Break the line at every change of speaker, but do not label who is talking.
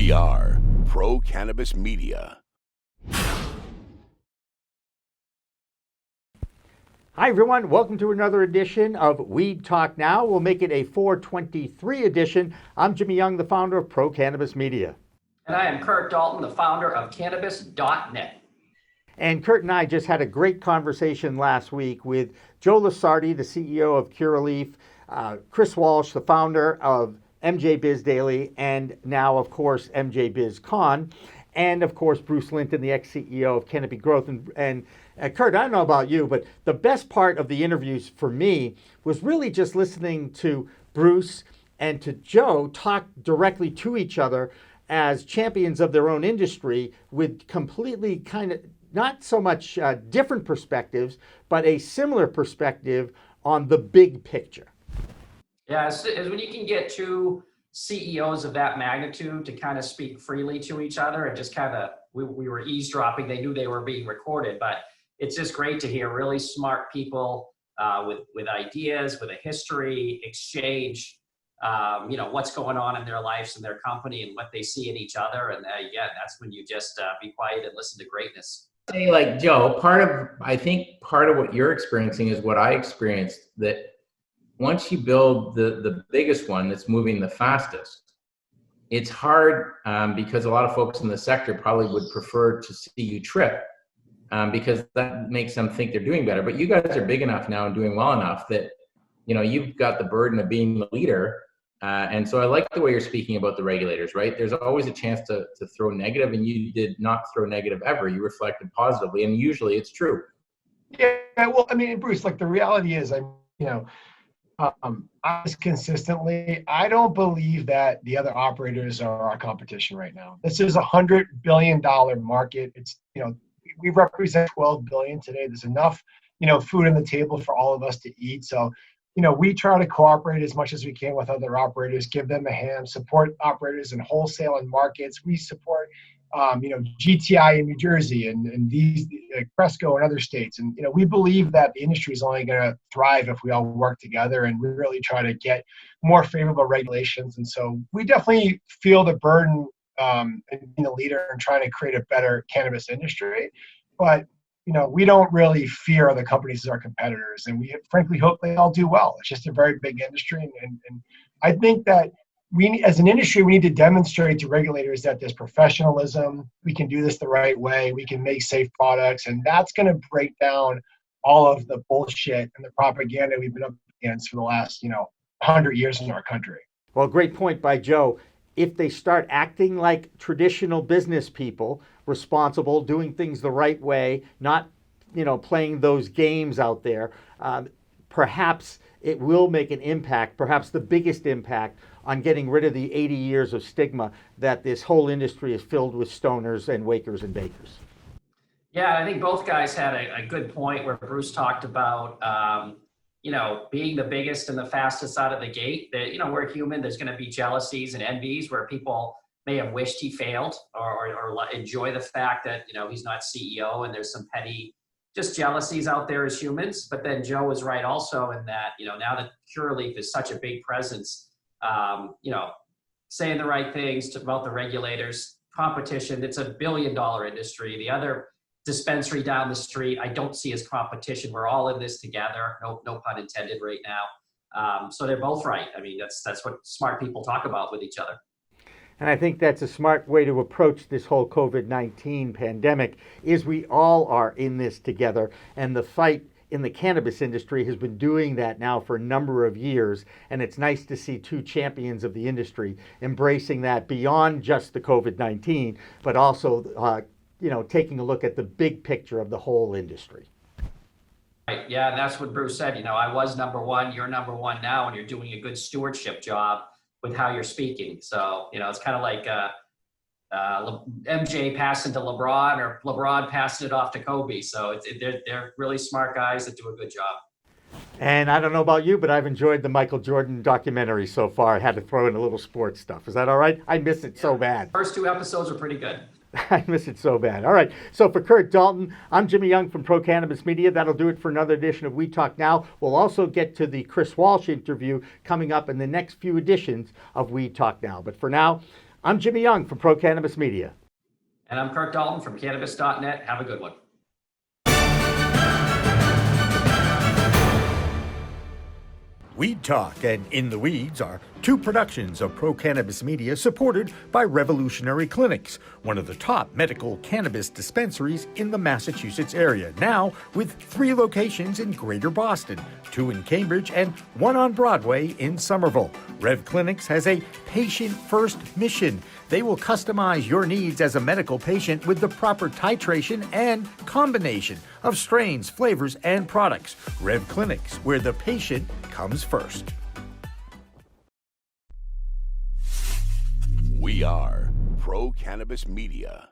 We are Pro Cannabis Media.
Hi everyone, welcome to another edition of Weed Talk Now. We'll make it a 423 edition. I'm Jimmy Young, the founder of Pro Cannabis Media.
And I am Curt Dalton, the founder of Cannabis.net.
And Curt and I just had a great conversation last week with Joe Lusardi, the CEO of Curaleaf, Chris Walsh, the founder of MJ Biz Daily, and now, of course, MJ Biz Con, and, of course, Bruce Linton, the ex-CEO of Canopy Growth. And Curt, I don't know about you, but the best part of the interviews for me was really just listening to Bruce and to Joe talk directly to each other as champions of their own industry with completely kind of not so much different perspectives, but a similar perspective on the big picture.
Yeah, it's when you can get two CEOs of that magnitude to kind of speak freely to each other and just kind of, we were eavesdropping. They knew they were being recorded, but it's just great to hear really smart people with ideas, with a history, exchange, what's going on in their lives and their company and what they see in each other. And that's when you just be quiet and listen to greatness.
Say, like Joe, I think part of what you're experiencing is what I experienced, that once you build the biggest one that's moving the fastest, it's hard because a lot of folks in the sector probably would prefer to see you trip because that makes them think they're doing better. But you guys are big enough now and doing well enough that, you've got the burden of being the leader. And so I like the way you're speaking about the regulators, right? There's always a chance to throw negative, and you did not throw negative ever. You reflected positively, and usually it's true.
Yeah, well, I mean, Bruce, like the reality is, consistently, I don't believe that the other operators are our competition right now. This is $100 billion market. It's, we represent 12 billion today. There's enough, food on the table for all of us to eat. So, we try to cooperate as much as we can with other operators, give them a hand, support operators in wholesale and markets. We support, GTI in New Jersey and these Cresco and other states. And, we believe that the industry is only going to thrive if we all work together and we really try to get more favorable regulations. And so we definitely feel the burden in being a leader and trying to create a better cannabis industry. But we don't really fear other companies as our competitors, and we frankly hope they all do well. It's just a very big industry, and I think that we, as an industry, we need to demonstrate to regulators that there's professionalism. We can do this the right way. We can make safe products, and that's going to break down all of the bullshit and the propaganda we've been up against for the last 100 years in our country.
Well, great point by Joe. If they start acting like traditional business people, responsible, doing things the right way, not, playing those games out there, perhaps it will make an impact, perhaps the biggest impact on getting rid of the 80 years of stigma that this whole industry is filled with stoners and wakers and bakers.
Yeah, I think both guys had a good point where Bruce talked about, being the biggest and the fastest out of the gate. That, we're human. There's going to be jealousies and envies where people may have wished he failed or enjoy the fact that, he's not CEO, and there's some petty just jealousies out there as humans. But then Joe was right also in that, now that Curaleaf is such a big presence, saying the right things about the regulators, competition. It's $1 billion industry. The other dispensary down the street, I don't see as competition. We're all in this together. No pun intended right now. So they're both right. I mean, that's what smart people talk about with each other.
And I think that's a smart way to approach this whole COVID-19 pandemic, is we all are in this together. And the fight in the cannabis industry has been doing that now for a number of years. And it's nice to see two champions of the industry embracing that beyond just the COVID-19, but also, taking a look at the big picture of the whole industry.
Right. Yeah, and that's what Bruce said. I was number one, you're number one now, and you're doing a good stewardship job with how you're speaking. So, it's kind of like MJ passing to LeBron or LeBron passing it off to Kobe. So they're really smart guys that do a good job.
And I don't know about you, but I've enjoyed the Michael Jordan documentary so far. I had to throw in a little sports stuff. Is that all right? I miss it so bad.
First two episodes were pretty good.
I miss it so bad. All right. So for Curt Dalton, I'm Jimmy Young from Pro Cannabis Media. That'll do it for another edition of We Talk Now. We'll also get to the Chris Walsh interview coming up in the next few editions of We Talk Now. But for now, I'm Jimmy Young from Pro Cannabis Media.
And I'm Curt Dalton from Cannabis.net. Have a good one.
Weed Talk and In the Weeds are two productions of Pro Cannabis Media supported by Revolutionary Clinics, one of the top medical cannabis dispensaries in the Massachusetts area, now with 3 locations in Greater Boston, 2 in Cambridge and 1 on Broadway in Somerville. Rev Clinics has a patient-first mission. They will customize your needs as a medical patient with the proper titration and combination of strains, flavors, and products. Rev Clinics, where the patient comes first.
We are Pro Cannabis Media.